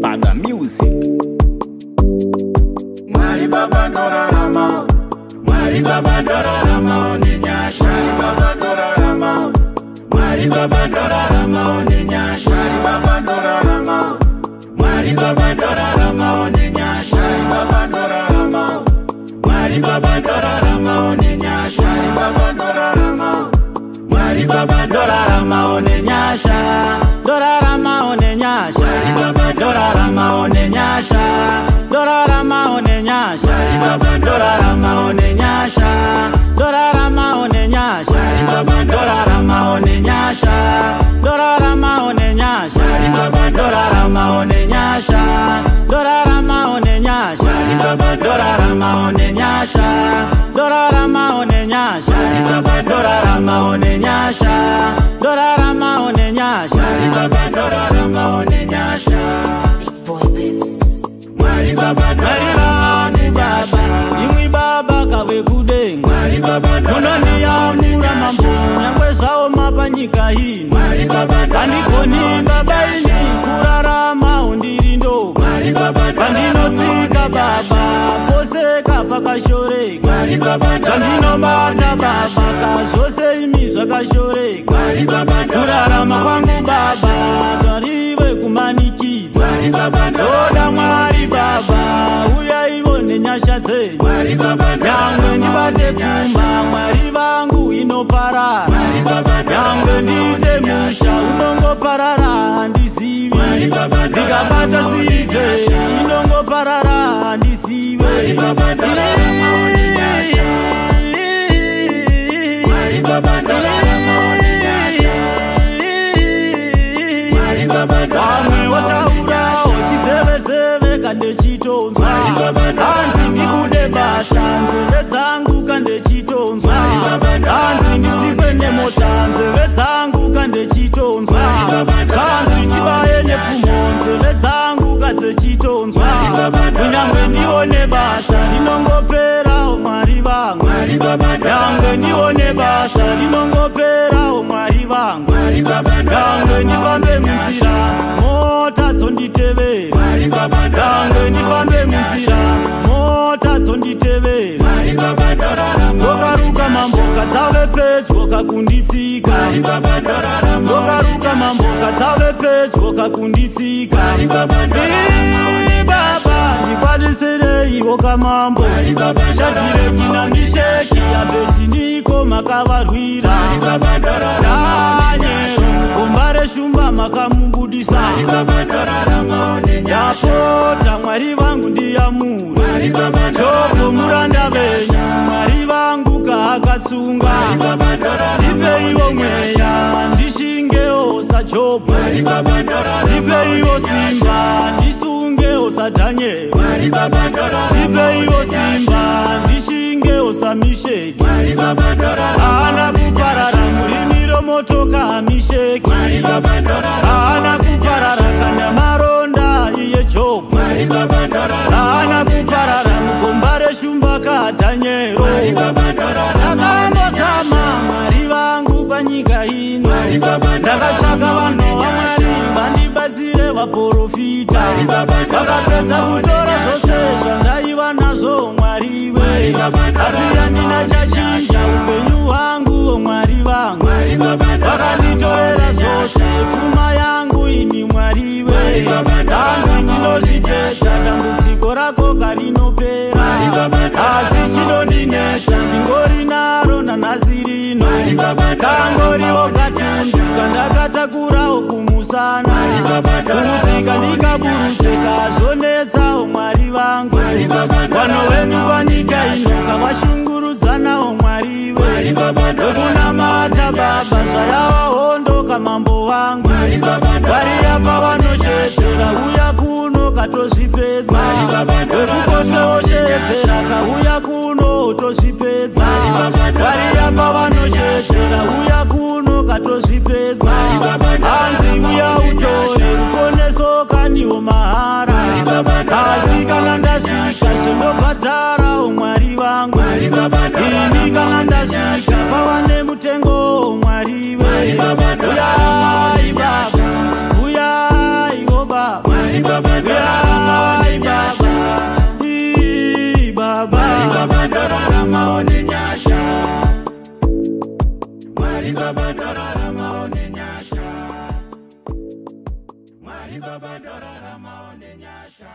Bada music. Mwari baba ndorarama, Mwari baba ndorarama oninyasha, Mwari baba ndorarama, Mwari baba ndorarama oninyasha, Mwari baba ndorarama, Mwari baba ndorarama oninyasha, Mwari baba ndorarama, Mwari baba ndorarama oninyasha, Mwari baba ndorarama, Mwari baba ndorarama oninyasha, ndorarama oninyasha, Mwari baba ndorarama oninyasha, ndorarama oninyasha, Mwari baba ndorarama oninyasha, ndorarama oninyasha, Mwari baba ndorarama oninyasha, ndorarama oninyasha, Mwari baba ndorarama oninyasha, ndorarama oninyasha, Mwari baba ndorarama oninyasha, ndorarama oninyasha, Mwari baba ndorarama oninyasha, ndorarama oninyasha, Mwari baba ndorarama oninyasha. Mwari baba ndorarama oninyasha, imwi baba kawe kudenga, Mwari baba ndorarama oninyasha, mambo nyangwe zao mapanyika hino, Mwari baba kandikoni baba ini kurarama undirindo, Mwari baba kandinotsika baba poseka pakashoreka, Mwari baba kandinobata baba kazose imi zvakashoreka, Mwari baba kurarama kwangu baba zvariwe kumanikidza, Mwari baba ndoda Mwari baba uya ivone nyasha dzenyu, Mwari baba nyangwe ndibate pfuma Mwari vangu inoparara, Mwari baba nyangwe ndiite musha unongoparara handizivi, ndikabata sirivhe inongoparara handizive, Mwari baba ndorarama oninyasha, Mwari baba ndorarama oninyasha, Mwari baba vamwe wataura uchizevezeve kandechitonzwa, hanzi ndikude basa nzeve dzangu kandechitonzwa, hanzi ndisikwe nemota nzeve dzangu kandechitonzwa, hanzi tibaye nepfumo nzeve dzangu kadzechitonzwa, kunyangwe ndione basa rinongoperawo Mwari vangu, nyangwe ndione basa rinongoperawo Mwari vangu, nyangwe ndifambe munzira mota dzonditevera, nyangwe ndifambe munzira mota dzonditevera, ndokaruka mamboka dzave pedyo kakunditsika, ndokaruka mamboka dzave pedyo kakunditsika, baba ndikwatisereiwo kamambo, shakire kina ndisheki abeti ndiko makavarwira, danyero gomba reshumba makamubudisa, ndapota Mwari vangu ndiyamura, joko muranda venyu Mwari vangu kaakatsunga, ndipeiwo mweya ndishingewo sajobo, ndipeiwo simba ndisungewo sadhanyero, ndipeiwo simba ndishingewo samisheki, haana kuparara murimiro motoka misheki, haana kuparara kana maronda iye jobo, haana kuparara mugomba reshumba kadhanyero, ndakambozama Mwari vangu panyika ino, ndakatsvaka vanhu vaMwari vandibatsire vaprofita, vakapedza kutora zvose zvandaiva nazvo Mwariwe, asi handina chachinja upenyu hwangu Mwari vangu, vakanditorera zvose pfuma yangu ini Mwariwe, hanzi ndinozvipedza dambudziko rako karinopera, asi chinondinetsa ndingori naro nanhasi rino, kangoriwo katundu kandakatakurawo kumusana, kurudzika ndikaburuse kazonetsawo Mwari vangu, vano venyu panyika ino kavashungurudzanawo Mwariwe, vekunamata baba zvayava hondo kamambo vangu, Mwari yapa vanoshedzera uya kuno katozvipedza, vekukoshoshedzera kauya kuno tozvipedza, Mwari yapa vanoshedzera uya kuno katozvipedza, hanzi uya utore ruponeso kaniwo mahara, asi kana ndasvika zvindobhadharawo Mwari vangu, ini kana ndasvika pava nemutengo Mwariwe, uyai Baba ndorarama one nyasha. Mwari Baba ndorarama one nyasha.